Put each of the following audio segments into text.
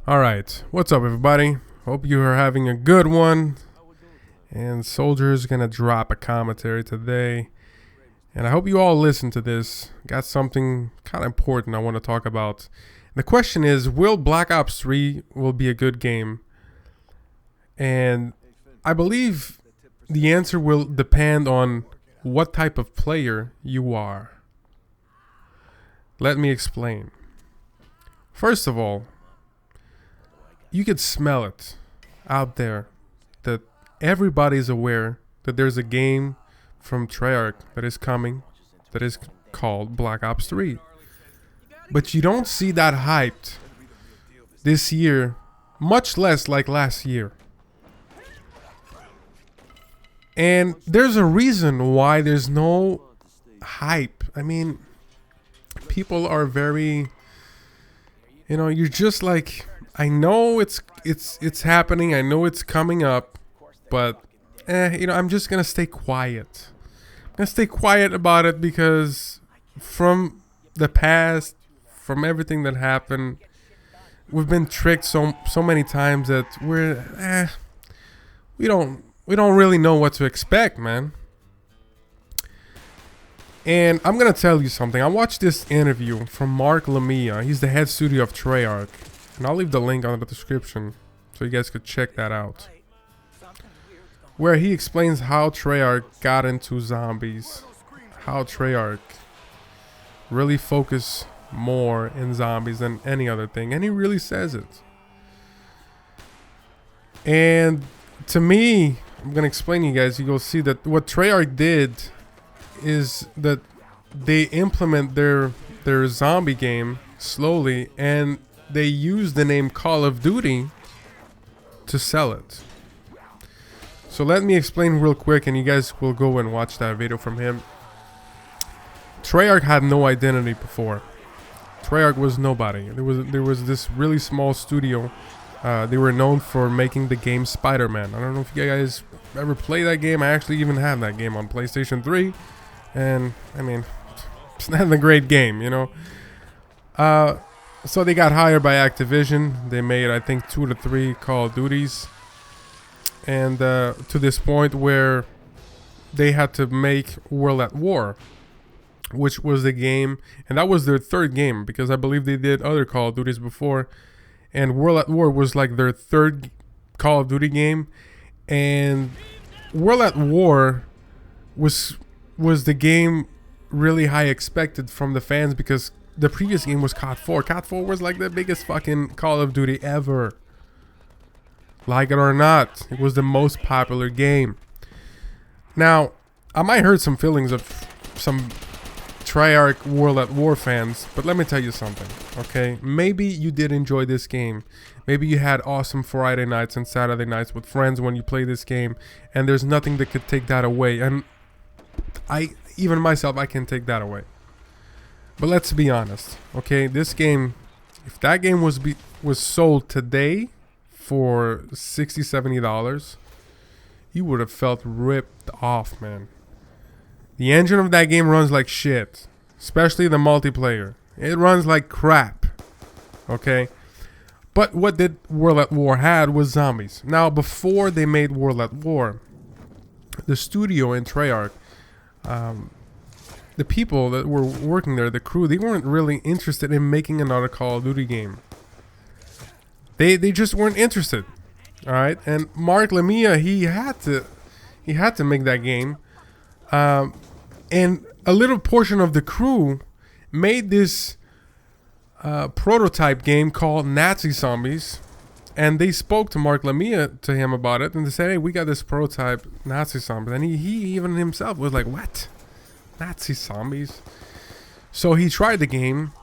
All right, what's up, everybody? Hope you are having a good one. And Soldier's gonna drop a commentary today, and I hope you all listen to this. Got something kind of important I want to talk about. The question is, will Black Ops 3 will be a good game? And I believe the answer will depend on what type of player you are. Let me explain. First of all, you could smell it out there that everybody's aware that there's a game from Treyarch that is coming that is called Black Ops 3. But you don't see that hyped this year, much less like last year. And there's a reason why there's no hype. I mean, people are very, you're just like, I know it's happening. I know it's coming up, but I'm just gonna stay quiet. I'm gonna stay quiet about it because from the past, from everything that happened, we've been tricked so many times that we don't really know what to expect, man. And I'm gonna tell you something. I watched this interview from Mark Lamia. He's the head studio of Treyarch. And I'll leave the link on the description so you guys could check that out. Where he explains how Treyarch got into zombies. How Treyarch really focus more in zombies than any other thing. And he really says it. And to me, I'm going to explain to you guys. You'll see that what Treyarch did is that they implement their zombie game slowly, and they use the name Call of Duty to sell it. So let me explain real quick, and you guys will go and watch that video from him. Treyarch had no identity before. Treyarch was nobody. There was this really small studio. They were known for making the game Spider-Man. I don't know if you guys ever play that game. I actually even have that game on PlayStation 3. And, I mean, it's not a great game, So they got hired by Activision. They made, I think, 2 to 3 Call of Duties. And to this point where they had to make World at War, which was the game. And that was their third game, because I believe they did other Call of Duties before. And World at War was like their third Call of Duty game. And World at War was the game really high expected from the fans, because the previous game was COD 4. COD 4 was like the biggest fucking Call of Duty ever. Like it or not, it was the most popular game. Now, I might hurt some feelings of some Treyarch World at War fans, but let me tell you something, okay? Maybe you did enjoy this game. Maybe you had awesome Friday nights and Saturday nights with friends when you play this game, and there's nothing that could take that away. And even myself, I can take that away. But let's be honest, okay? This game, if that game was sold today for $60, $70, you would have felt ripped off, man. The engine of that game runs like shit, especially the multiplayer. It runs like crap, okay? But what did World at War had was zombies. Now, before they made World at War, the studio in Treyarch, the people that were working there, the crew, they weren't really interested in making another Call of Duty game. They just weren't interested. All right, and Mark Lamia, he had to make that game, and a little portion of the crew made this prototype game called Nazi Zombies, and they spoke to Mark Lamia to him about it, and they said, "Hey, we got this prototype Nazi Zombies," and he even himself was like, "What? Nazi zombies?" So he tried the game,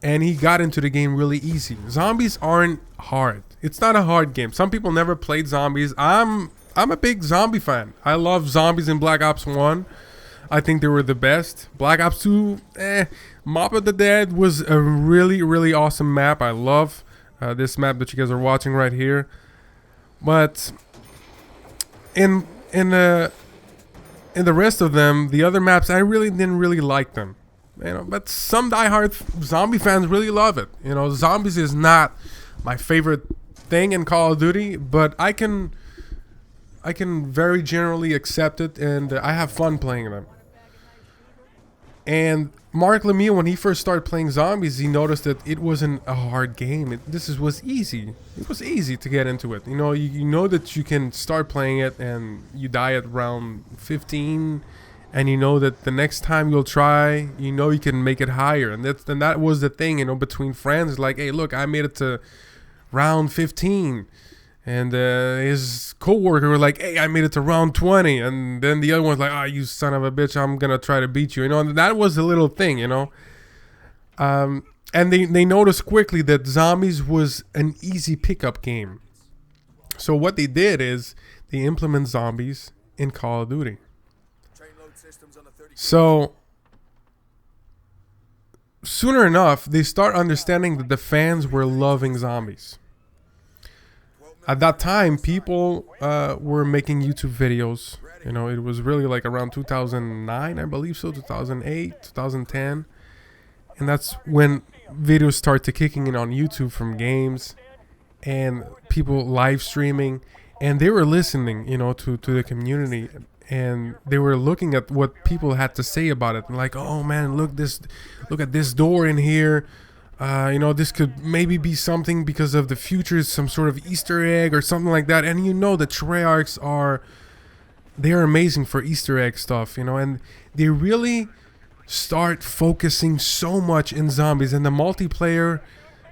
and he got into the game really easy. Zombies aren't hard. It's not a hard game. Some people never played zombies. I'm a big zombie fan. I love zombies in Black Ops 1. I think they were the best. Black Ops 2, Mob of the Dead was a really, really awesome map. I love this map that you guys are watching right here. But in the rest of them, the other maps, I really didn't really like them. But some diehard zombie fans really love it. Zombies is not my favorite thing in Call of Duty, but I can very generally accept it, and I have fun playing them. And Mark Lemieux, when he first started playing zombies, he noticed that it wasn't a hard game. Was easy. It was easy to get into it. You know, you know that you can start playing it and you die at round 15, and you know that the next time you'll try, you know you can make it higher. And that was the thing, you know, between friends. Like, hey, look, I made it to round 15. And his co-worker were like, hey, I made it to round 20. And then the other one's like, oh, you son of a bitch, I'm going to try to beat you. You know, and that was a little thing, you know. And they noticed quickly that zombies was an easy pickup game. So what they did is they implement zombies in Call of Duty. So sooner enough, they start understanding that the fans were loving zombies. At that time, people were making YouTube videos. You know, it was really like around 2009, I believe so, 2008, 2010. And that's when videos started kicking in on YouTube from games and people live streaming. And they were listening, you know, to the community. And they were looking at what people had to say about it. And like, oh man, look at this door in here. You know, this could maybe be something because of the future, some sort of Easter egg or something like that. And you know, the Treyarchs they're amazing for Easter egg stuff, you know, and they really start focusing so much in zombies and the multiplayer.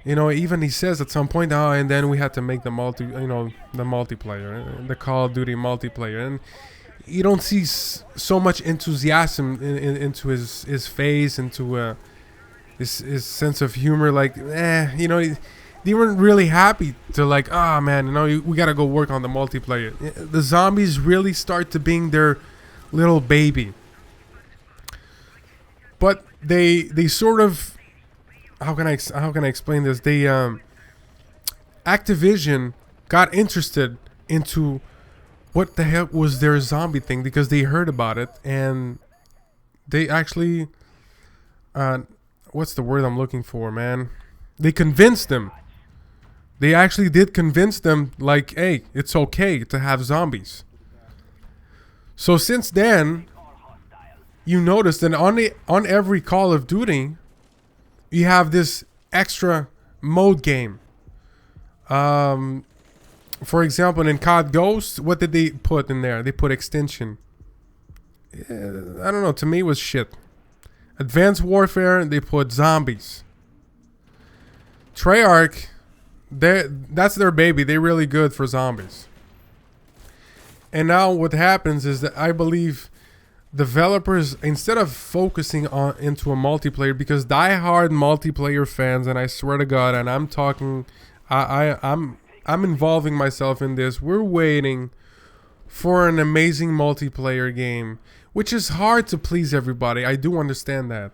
You know, even he says at some point, oh, and then we had to make the multiplayer, the Call of Duty multiplayer, and you don't see so much enthusiasm into his face, into his sense of humor, like, you know, they weren't really happy to like, ah, man, you know, we gotta go work on the multiplayer. The zombies really start to being their little baby. But they sort of, how can I explain this? Activision got interested into what the heck was their zombie thing because they heard about it, and they actually what's the word I'm looking for, man? They convinced them. They actually did convince them, like, hey, it's okay to have zombies. So since then, you notice that on every Call of Duty, you have this extra mode game. For example, in COD Ghost, what did they put in there? They put extension. I don't know, to me it was shit. Advanced Warfare, they put zombies. Treyarch, that's their baby. They're really good for zombies. And now what happens is that I believe developers, instead of focusing into a multiplayer, because die-hard multiplayer fans, and I swear to God, and I'm talking, I'm involving myself in this. We're waiting for an amazing multiplayer game, which is hard to please everybody. I do understand that.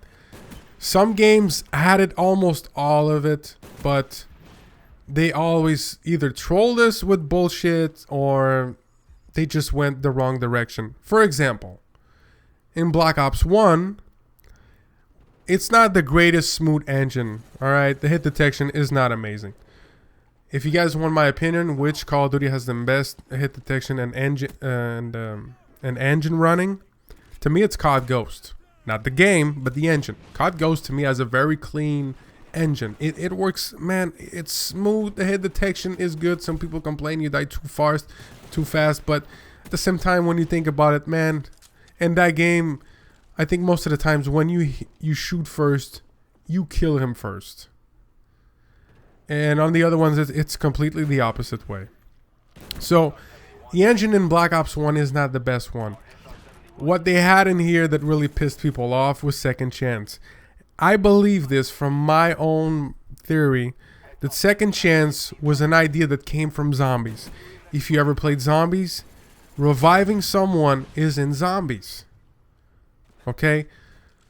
Some games had it, almost all of it, but they always either trolled us with bullshit or they just went the wrong direction. For example, in Black Ops 1, it's not the greatest smooth engine, alright? The hit detection is not amazing. If you guys want my opinion, which Call of Duty has the best hit detection and engine running, to me it's COD Ghost. Not the game, but the engine. COD Ghost to me has a very clean engine. It works, man. It's smooth. The hit detection is good. Some people complain you die too fast, but at the same time, when you think about it, man, in that game, I think most of the times when you shoot first, you kill him first. And on the other ones, it's completely the opposite way. So the engine in Black Ops 1 is not the best one. What they had in here that really pissed people off was Second Chance. I believe this from my own theory, that Second Chance was an idea that came from zombies. If you ever played zombies, reviving someone is in zombies. Okay?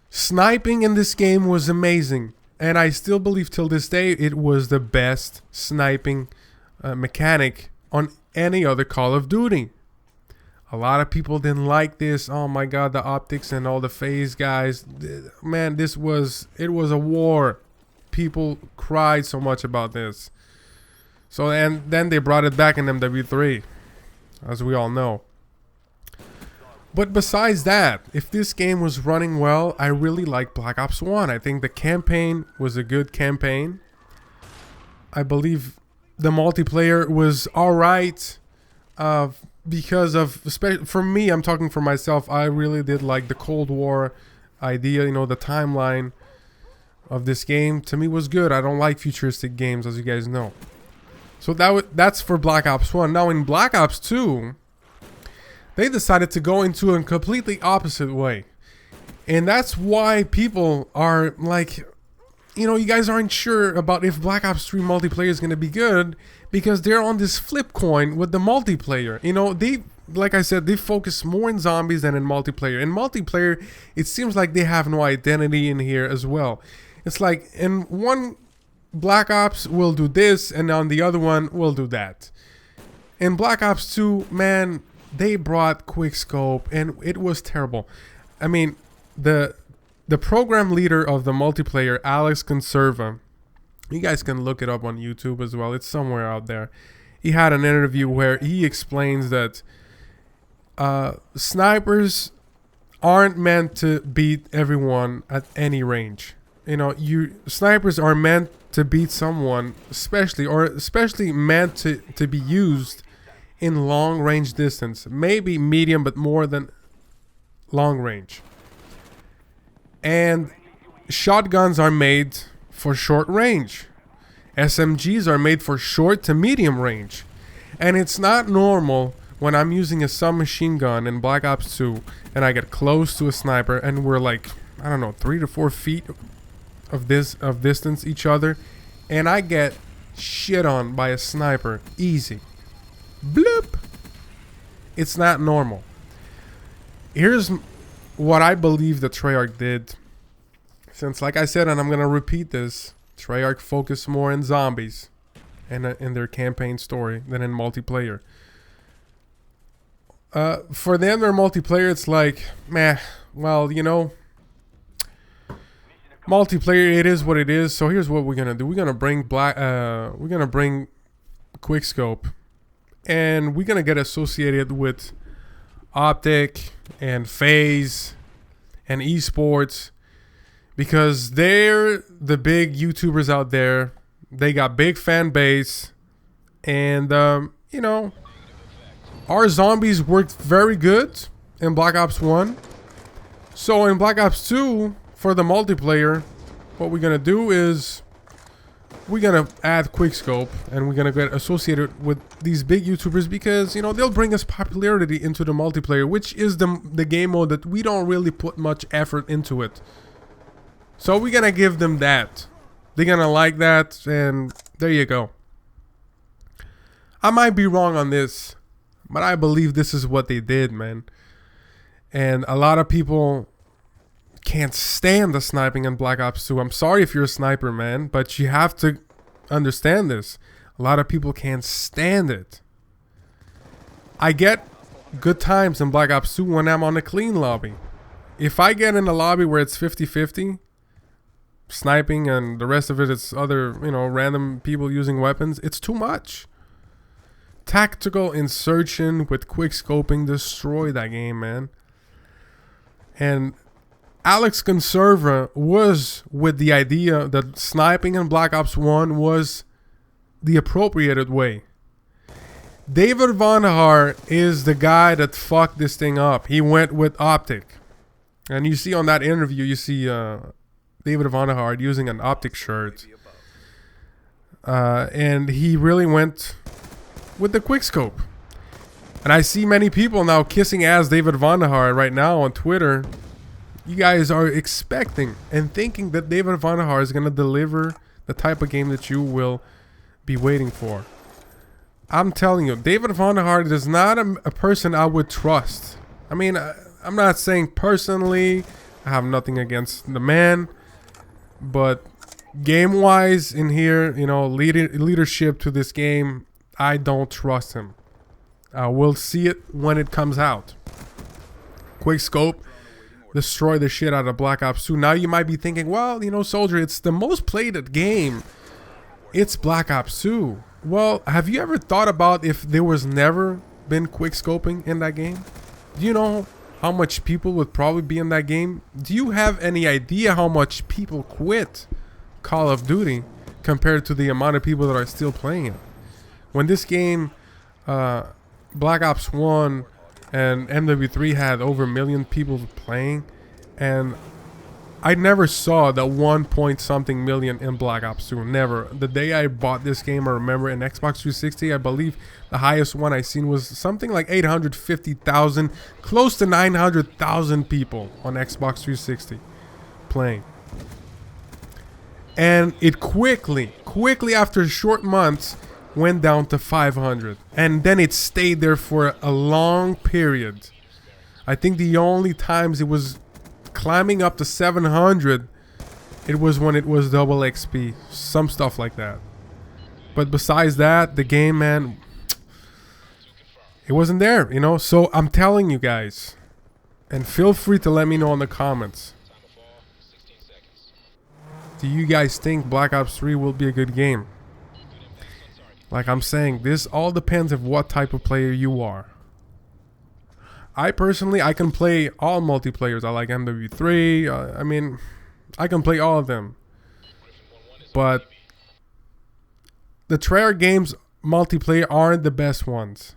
Sniping in this game was amazing. And I still believe till this day it was the best sniping mechanic on any other Call of Duty. A lot of people didn't like this. Oh my God, the optics and all the phase guys. Man, it was a war. People cried so much about this. So, and then they brought it back in MW3, as we all know. But besides that, if this game was running well, I really like Black Ops 1. I think the campaign was a good campaign. I believe the multiplayer was alright. Because of, for me, I'm talking for myself, I really did like the Cold War idea, you know, the timeline of this game to me was good. I don't like futuristic games, as you guys know. So that's for Black Ops 1. Now in Black Ops 2, they decided to go into a completely opposite way. And that's why people are like, you know, you guys aren't sure about if Black Ops 3 multiplayer is going to be good because they're on this flip coin with the multiplayer. You know, they, like I said, they focus more in zombies than in multiplayer. In multiplayer, it seems like they have no identity in here as well. It's like in one Black Ops will do this and on the other one will do that. In Black Ops 2, man, they brought quickscope and it was terrible. I mean, the program leader of the multiplayer, Alex Conserva, you guys can look it up on YouTube as well. It's somewhere out there. He had an interview where he explains that snipers aren't meant to beat everyone at any range. You know, snipers are meant to beat someone, especially meant to be used in long range distance. Maybe medium, but more than long range. And shotguns are made for short range. SMGs are made for short to medium range. And it's not normal when I'm using a submachine gun in Black Ops 2 and I get close to a sniper and we're like, I don't know, 3 to 4 feet of distance each other, and I get shit on by a sniper easy. Bloop. It's not normal. Here's what I believe that Treyarch did. Since, like I said, and I'm going to repeat this, Treyarch focused more in zombies and in their campaign story than in multiplayer. For them, their multiplayer, it's like, meh, well, you know, multiplayer, it is what it is. So here's what we're going to do. We're going to bring quickscope, and we're going to get associated with Optic and FaZe and esports because they're the big YouTubers out there. They got big fan base, and you know, our zombies worked very good in Black Ops 1. So in Black Ops 2, for the multiplayer, what we're gonna do is we're gonna add quickscope, and we're gonna get associated with these big YouTubers because, you know, they'll bring us popularity into the multiplayer, which is the game mode that we don't really put much effort into it. So we're gonna give them that. They're gonna like that, and there you go. I might be wrong on this, but I believe this is what they did, man. And a lot of people can't stand the sniping in Black Ops 2. I'm sorry if you're a sniper, man, but you have to understand this. A lot of people can't stand it. I get good times in Black Ops 2 when I'm on a clean lobby. If I get in a lobby where it's 50-50, sniping and the rest of it is other, you know, random people using weapons, it's too much. Tactical insertion with quick scoping destroy that game, man. And Alex Conserva was with the idea that sniping in Black Ops 1 was the appropriated way. David Vonderhaar is the guy that fucked this thing up. He went with Optic. And you see on that interview, you see David Vonderhaar using an Optic shirt. And he really went with the quickscope. And I see many people now kissing ass David Vonderhaar right now on Twitter. You guys are expecting and thinking that David Vonderhaar is going to deliver the type of game that you will be waiting for. I'm telling you, David Vonderhaar is not a person I would trust. I mean, I'm not saying personally, I have nothing against the man, but game-wise in here, you know, leadership to this game, I don't trust him. We'll see it when it comes out. Quick scope, destroy the shit out of Black Ops 2. Now you might be thinking, well, you know, Soldier, it's the most played game. It's Black Ops 2. Well, have you ever thought about if there was never been quick scoping in that game? Do you know how much people would probably be in that game? Do you have any idea how much people quit Call of Duty compared to the amount of people that are still playing it? When this game, Black Ops 1 and MW3 had over 1 million people playing, and I never saw the 1 point something million in Black Ops 2. Never. The day I bought this game, I remember in Xbox 360, I believe the highest one I seen was something like 850,000, close to 900,000 people on Xbox 360 playing. And it quickly after short months went down to 500. And then it stayed there for a long period. I think the only times it was climbing up to 700, it was when it was double XP, some stuff like that. But besides that, the game, man, it wasn't there, you know. So I'm telling you guys, and feel free to let me know in the comments, do you guys think Black Ops 3 will be a good game? Like I'm saying, this all depends of what type of player you are. I personally, I can play all multiplayers. I like MW3. I mean, I can play all of them. But the Treyarch games multiplayer aren't the best ones.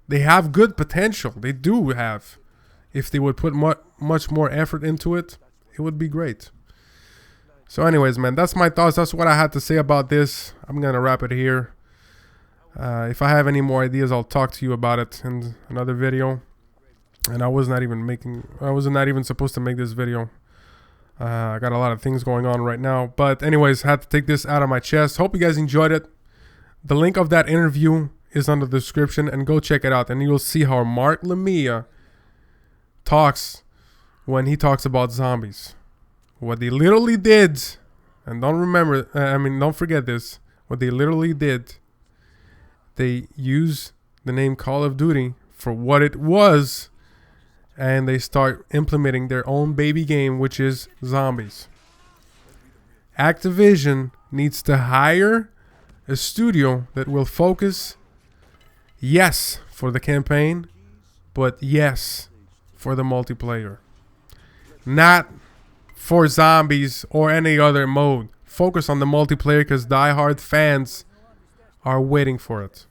They have good potential. They do have. If they would put much more effort into it, it would be great. So anyways, man, that's my thoughts. That's what I had to say about this. I'm going to wrap it here. If I have any more ideas, I'll talk to you about it in another video. And I wasn't even supposed to make this video. I got a lot of things going on right now. But anyways, had to take this out of my chest. Hope you guys enjoyed it. The link of that interview is under the description. And go check it out. And you'll see how Mark Lamia talks when he talks about zombies. What they literally did. And don't forget this. What they literally did. They use the name Call of Duty for what it was. And they start implementing their own baby game, which is zombies. Activision needs to hire a studio that will focus, yes, for the campaign, but yes, for the multiplayer. Not for zombies or any other mode. Focus on the multiplayer because diehard fans are waiting for it.